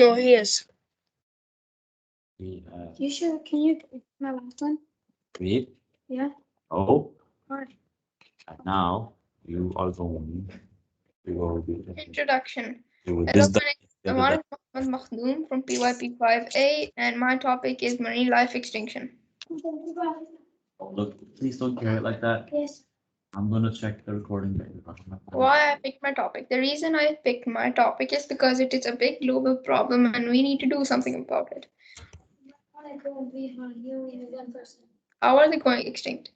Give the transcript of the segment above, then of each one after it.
No, he is. You sure? Can you get my last one? Read. Yeah. Oh, Alright. and now you are going to go with Introduction. with Hello, this. my name is Amanat Makhdoom from PYP5A, and my topic is marine life extinction. Look, please don't carry it like that. Yes. I'm gonna check the recording later. Why I picked my topic? The reason I picked my topic is because it is a big global problem and we need to do something about it. How are they going extinct?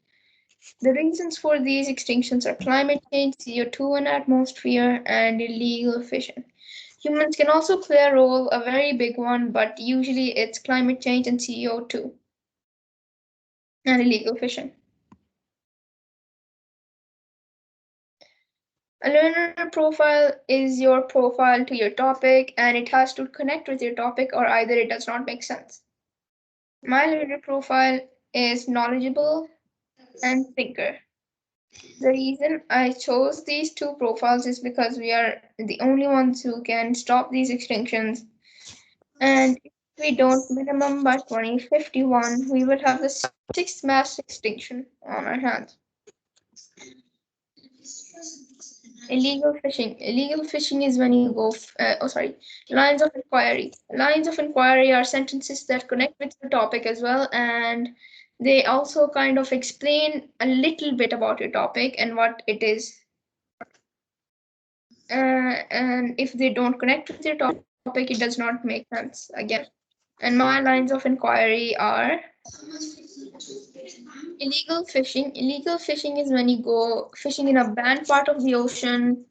The reasons for these extinctions are climate change, CO2 in atmosphere, and illegal fishing. Humans can also play a role, a very big one, but usually it's climate change and CO2 and illegal fishing. A learner profile is your profile to your topic, and it has to connect with your topic or either it does not make sense. My learner profile is knowledgeable and thinker. The reason I chose these two profiles is because we are the only ones who can stop these extinctions. And if we don't minimum by 2051, we will have the sixth mass extinction on our hands. Illegal fishing. Illegal fishing is when you go, lines of inquiry. Lines of inquiry are sentences that connect with the topic as well, and they also kind of explain a little bit about your topic and what it is. And if they don't connect with your topic, it does not make sense again. And my lines of inquiry are illegal fishing. Illegal fishing is when you go fishing in a banned part of the ocean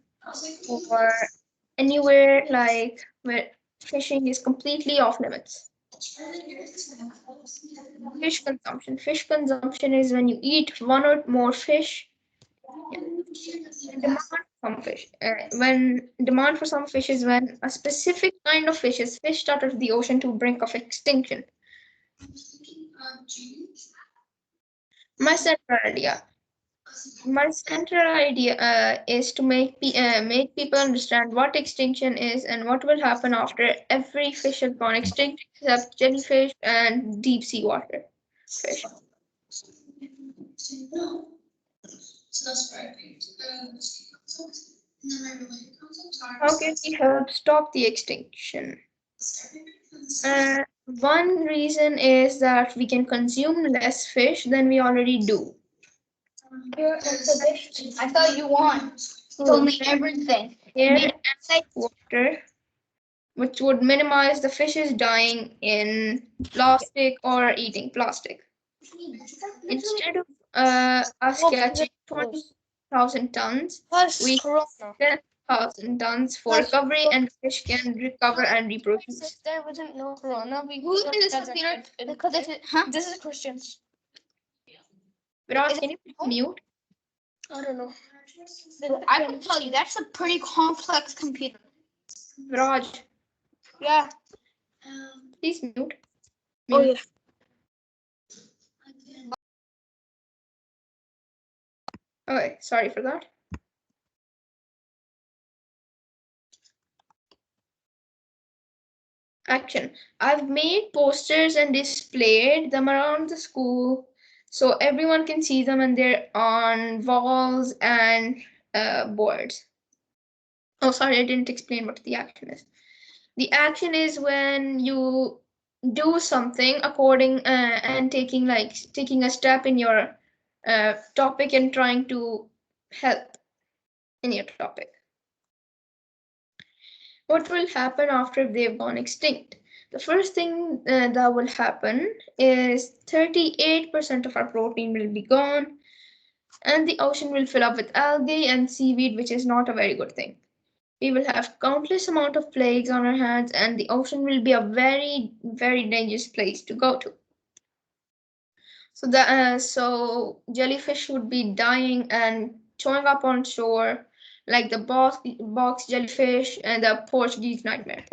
or anywhere like where fishing is completely off limits. Fish consumption. Fish consumption is when you eat one or more fish. Demand for some fish. When demand for some fish is when a specific kind of fish is fished out of the ocean to brink of extinction. My central idea. My central idea is to make people understand what extinction is and what will happen after every fish has gone extinct except jellyfish and deep sea water fish. How can we help stop the extinction? One reason is that we can consume less fish than we already do. I thought you won. Told me everything. Air and water, which would minimize the fishes dying in plastic or eating plastic. Instead of us catching 20,000 tons, we 10,000 tons for recovery, and fish can recover and reproduce. If there wasn't no corona, we Who is this peanut? Because This is Christians. Viraj, can you mute? I don't know. I can tell you that's a pretty complex computer. Viraj, Yeah. please mute. Oh yeah. Okay, sorry for that. Action. I've made posters and displayed them around the school so everyone can see them and they're on walls and boards. Oh, sorry, I didn't explain what the action is. The action is when you do something according and taking a step in your topic and trying to help in your topic. What will happen after they've gone extinct? The first thing that will happen is 38% of our protein will be gone, and the ocean will fill up with algae and seaweed, which is not a very good thing. We will have countless amount of plagues on our hands, and the ocean will be a very, very dangerous place to go to. So jellyfish would be dying and showing up on shore, like the box jellyfish and the Portuguese nightmare.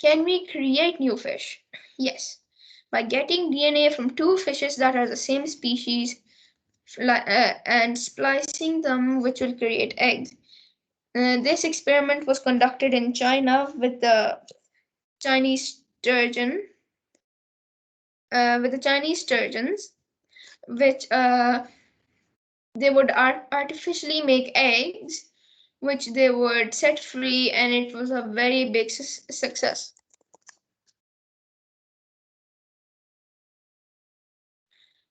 Can we create new fish? Yes, by getting DNA from two fishes that are the same species and splicing them, which will create eggs. This experiment was conducted in China with the Chinese sturgeon, with the Chinese sturgeons, which they would artificially make eggs, which they would set free, and it was a very big success.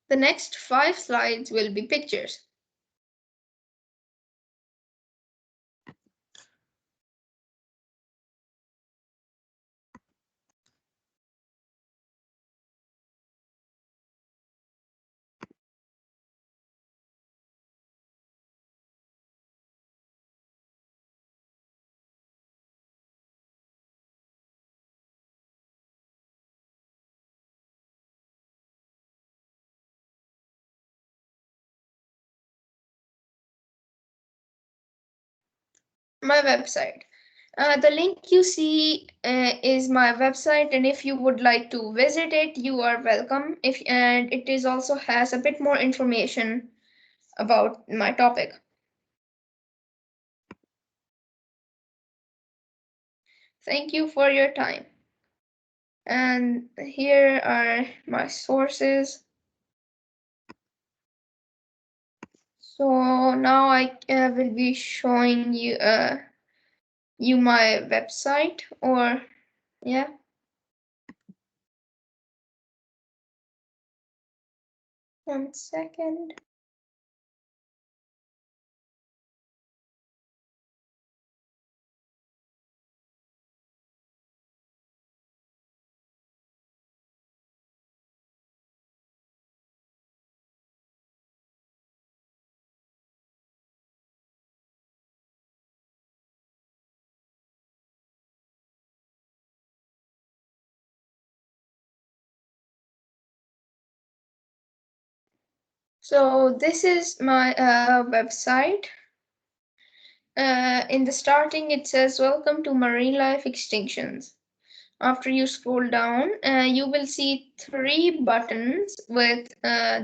The next 5 slides will be pictures. My website. The link you see is my website, and if you would like to visit it, you are welcome. And it is also has a bit more information about my topic. Thank you for your time. And here are my sources. So now I will be showing you my website, or yeah. One second. So this is my website. In the starting, it says, "Welcome to Marine Life Extinctions." After you scroll down, you will see 3 buttons with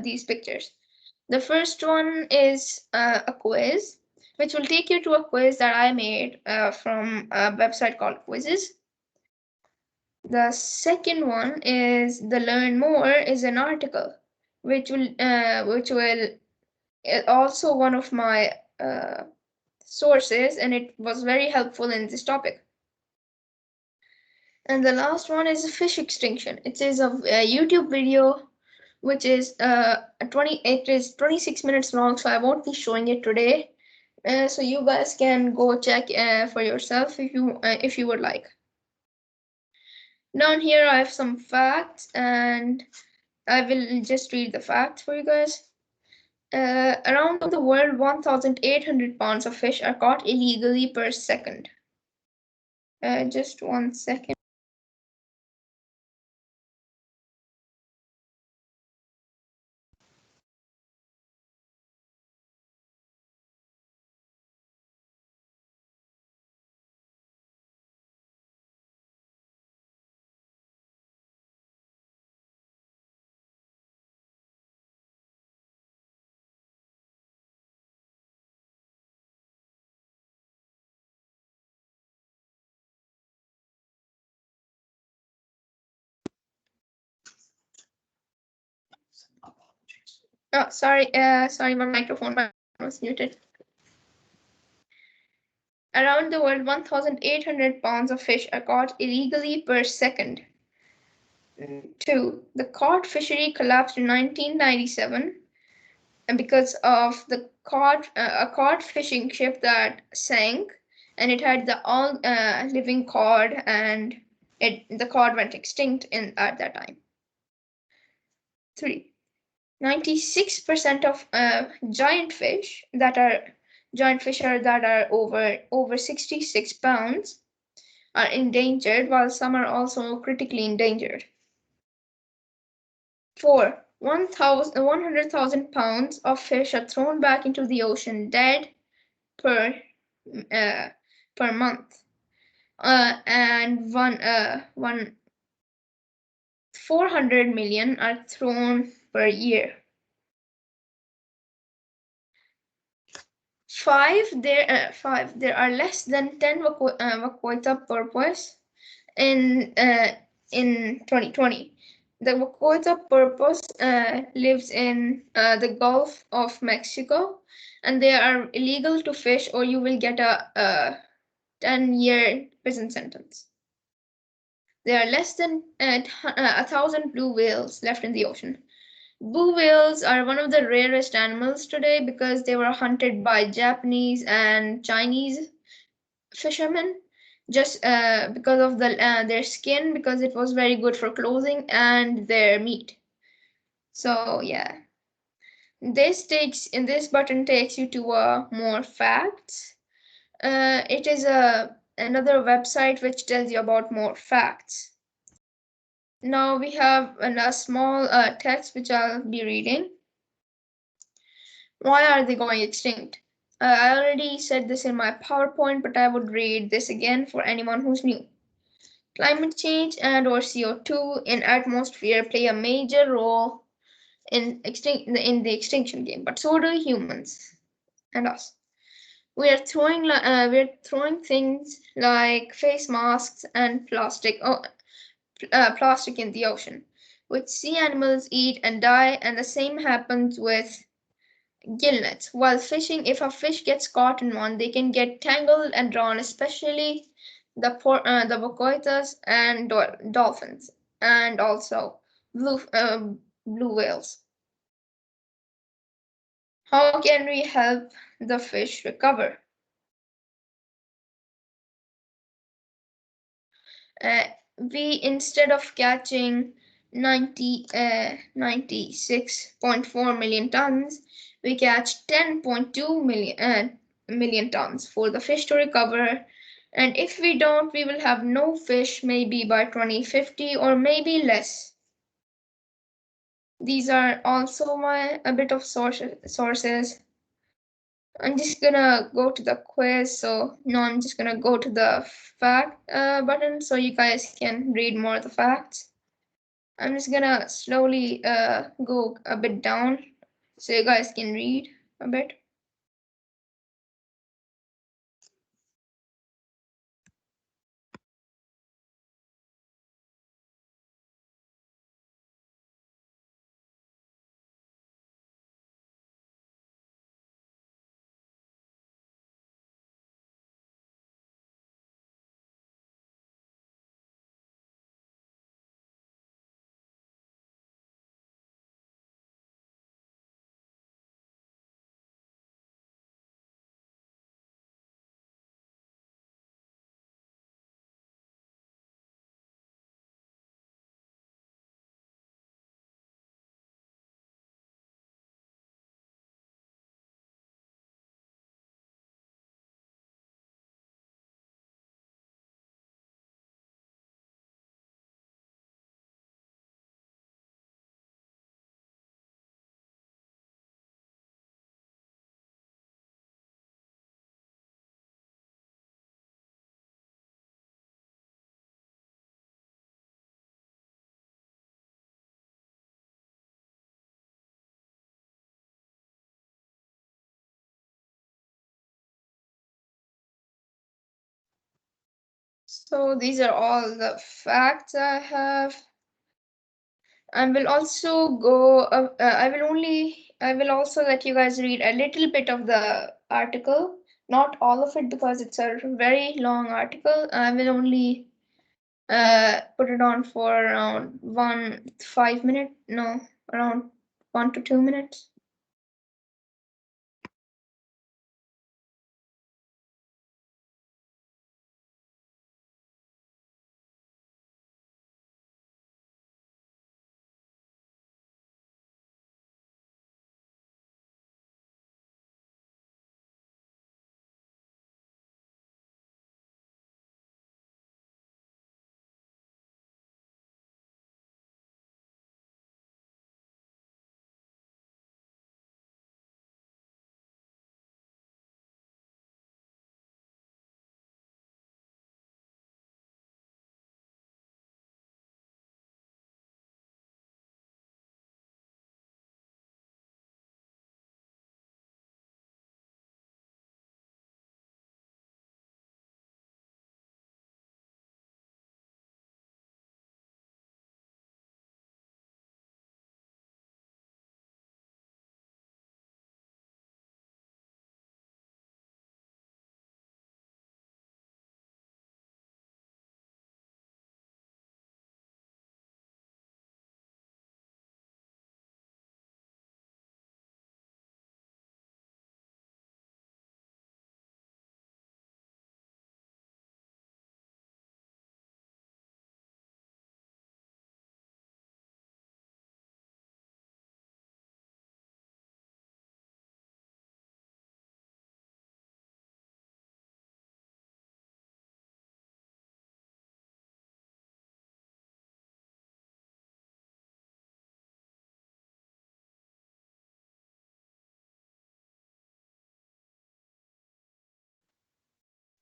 these pictures. The first one is a quiz, which will take you to a quiz that I made from a website called Quizzes. The second one is the Learn More, is an article, which will also one of my sources, and it was very helpful in this topic. And the last one is fish extinction. It is a YouTube video, which is it is 26 minutes long, so I won't be showing it today. So you guys can go check for yourself if you would like. Down here I have some facts, and I will just read the facts for you guys. Around the world, 1,800 pounds of fish are caught illegally per second. Just 1 second. Oh, sorry, my microphone was muted. Around the world, 1,800 pounds of fish are caught illegally per second. 2. The cod fishery collapsed in 1997, and because of the a cod fishing ship that sank, and it had the all living cod, and the cod went extinct at that time. 3. 96% of giant fish that are over 66 pounds are endangered, while some are also critically endangered. 4. 100,000 pounds of fish are thrown back into the ocean dead per month, and 400 million are thrown per year. There are less than 10 vaquita purpose in 2020. The vaquita purpose lives in the Gulf of Mexico, and they are illegal to fish, or you will get a 10-year prison sentence. There are less than 1,000 blue whales left in the ocean. Blue whales are one of the rarest animals today because they were hunted by Japanese and Chinese fishermen just because of their skin, because it was very good for clothing, and their meat. So yeah, this button takes you to more facts. It is another website which tells you about more facts. Now we have a small text which I'll be reading. Why are they going extinct? I already said this in my PowerPoint, but I would read this again for anyone who's new. Climate change and or CO2 in atmosphere play a major role in the extinction game, but so do humans and us. We're throwing things like face masks and plastic in the ocean, which sea animals eat and die, and the same happens with gill nets. While fishing, if a fish gets caught in one, they can get tangled and drawn, especially the bocoitas and dolphins, and also blue whales. How can we help the fish recover? We, instead of catching 96.4 million tons, we catch 10.2 million tons for the fish to recover. And if we don't, we will have no fish maybe by 2050 or maybe less. These are also a bit of sources. I'm just gonna go to the quiz. So no, I'm just gonna go to the fact button so you guys can read more of the facts. I'm just gonna slowly go a bit down so you guys can read a bit. So these are all the facts I have. I will also go. I will also let you guys read a little bit of the article, not all of it because it's a very long article. I will only put it on for around 5 minutes. No, around 1 to 2 minutes.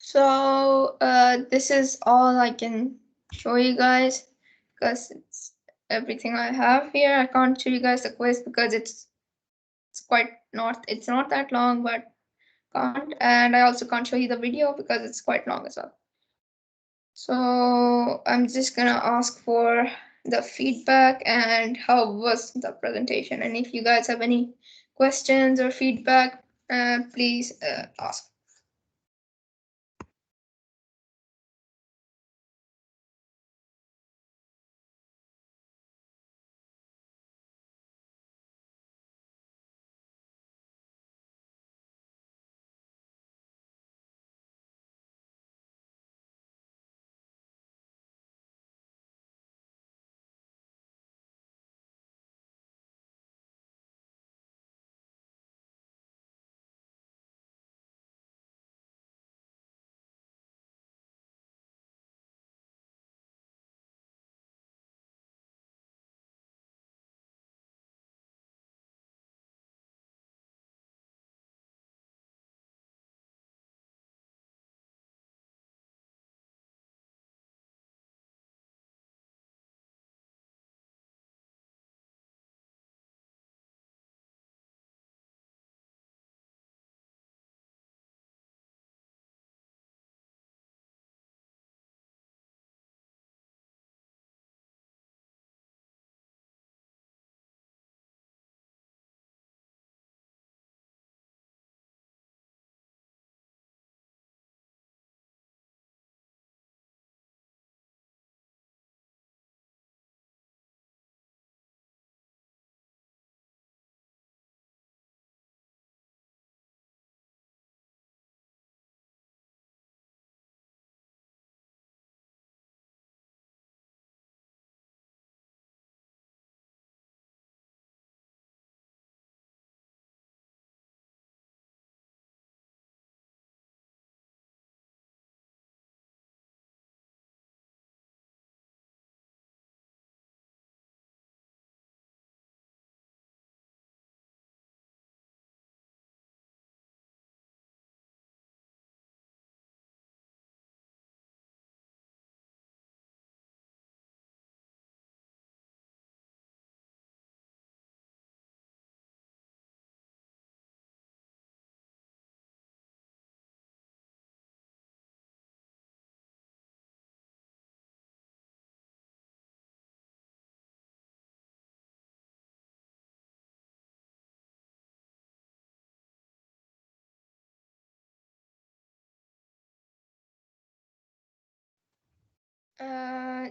So this is all I can show you guys because it's everything I have here. I can't show you guys the quiz because it's not that long, but can't, and I also can't show you the video because it's quite long as well. So I'm just gonna ask for the feedback and how was the presentation, and if you guys have any questions or feedback, please ask.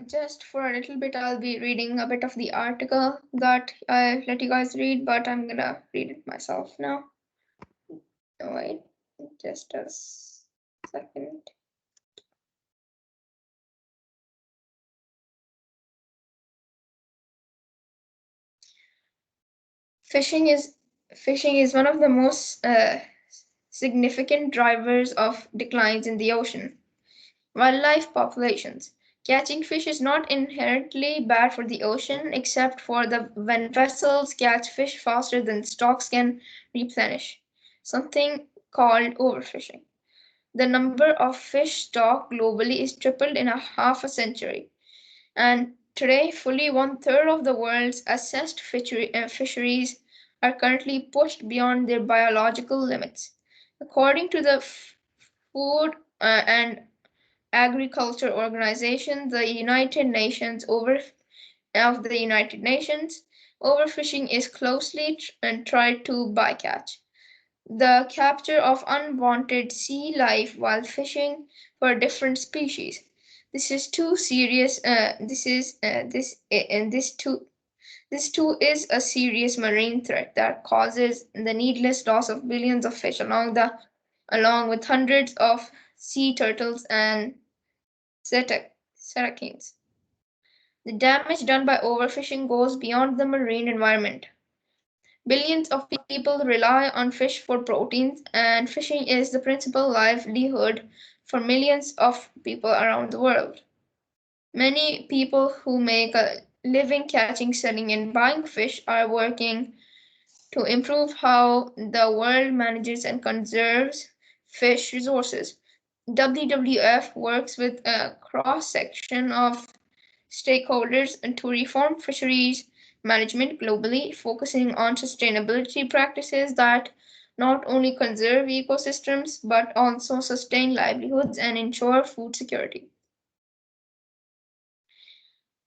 Just for a little bit, I'll be reading a bit of the article that I let you guys read, but I'm gonna read it myself now. Oh, wait, just a second. Fishing is one of the most significant drivers of declines in the ocean. Wildlife populations. Catching fish is not inherently bad for the ocean, except for when vessels catch fish faster than stocks can replenish, something called overfishing. The number of fish stock globally is tripled in a half a century, and today fully one-third of the world's assessed fisheries are currently pushed beyond their biological limits. According to the Food and Agriculture Organization, the United Nations of the United Nations, overfishing is closely tried to bycatch. The capture of unwanted sea life while fishing for different species. This is too serious. This too is a serious marine threat that causes the needless loss of billions of fish along with hundreds of sea turtles and cetaceans. The damage done by overfishing goes beyond the marine environment. Billions of people rely on fish for proteins, and fishing is the principal livelihood for millions of people around the world. Many people who make a living catching, selling, and buying fish are working to improve how the world manages and conserves fish resources. WWF works with a cross-section of stakeholders to reform fisheries management globally, focusing on sustainability practices that not only conserve ecosystems but also sustain livelihoods and ensure food security.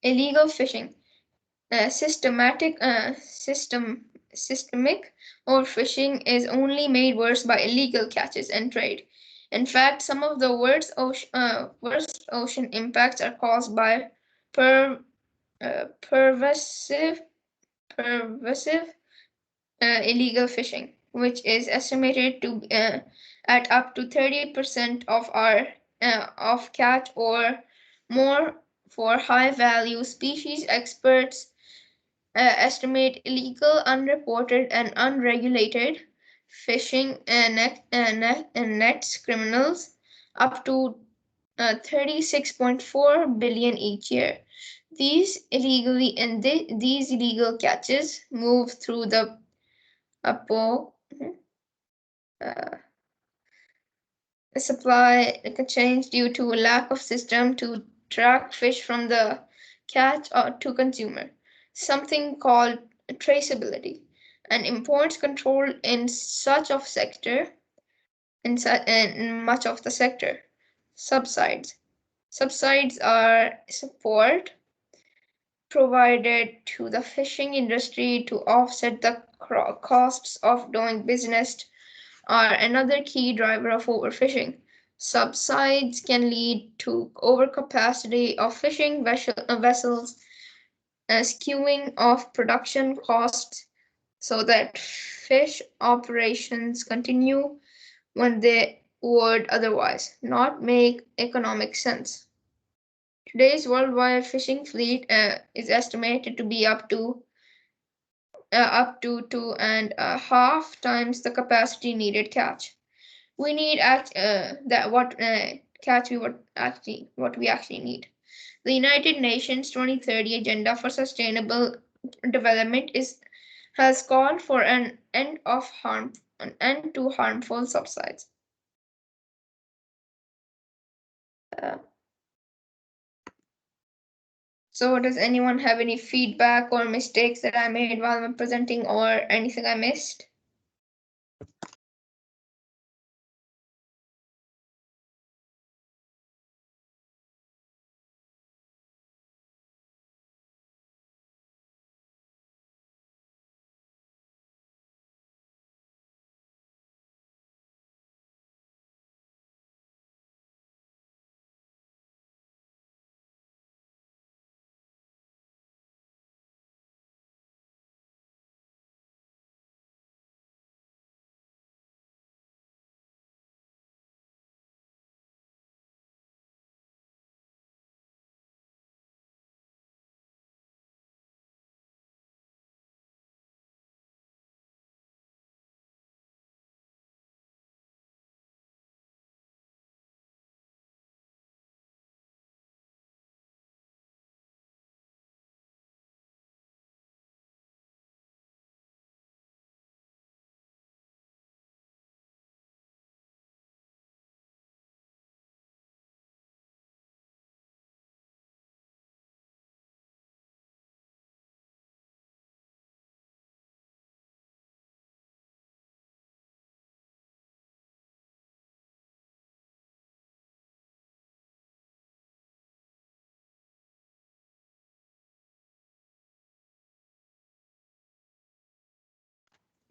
Illegal fishing. Systemic overfishing is only made worse by illegal catches and trade. In fact, some of the worst ocean impacts are caused by per, pervasive illegal fishing, which is estimated to at up to 30% of our of catch or more for high value species. Experts estimate illegal, unreported, and unregulated fishing nets criminals up to 36.4 billion each year. These illegal catches move through the po- uh, supply chains due to a lack of system to track fish from the catch or to consumer, something called traceability, and imports control in much of the sector. Subsides. Subsides are support provided to the fishing industry to offset the costs of doing business are another key driver of overfishing. Subsides can lead to overcapacity of fishing vessels, skewing of production costs so that fish operations continue when they would otherwise not make economic sense. Today's worldwide fishing fleet is estimated to be up to 2.5 times the capacity needed catch. We need that what catch we what we actually need. The United Nations 2030 Agenda for Sustainable Development has called for an end to harmful subsides. Uh, so does anyone have any feedback or mistakes that I made while I'm presenting or anything I missed?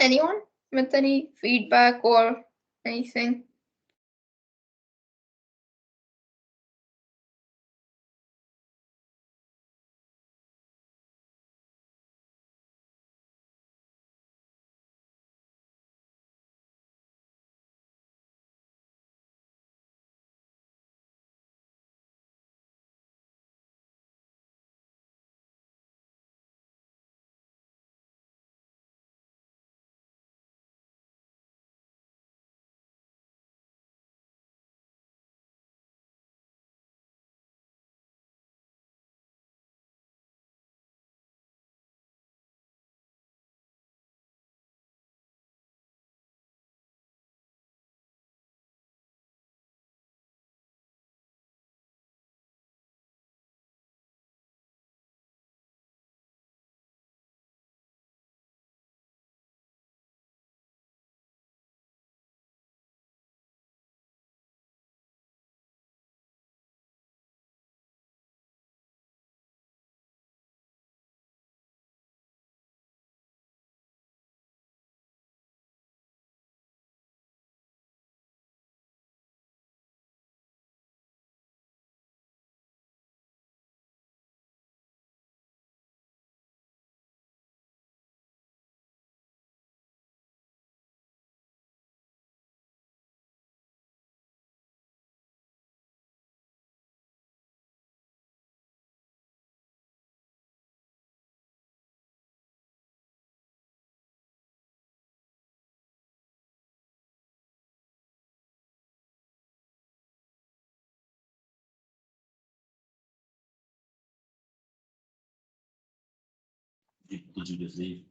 Anyone with any feedback or anything? Did you just leave?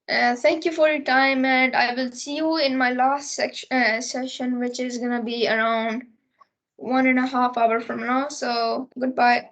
Thank you for your time, and I will see you in my last session, which is gonna be around 1.5 hours from now. So goodbye.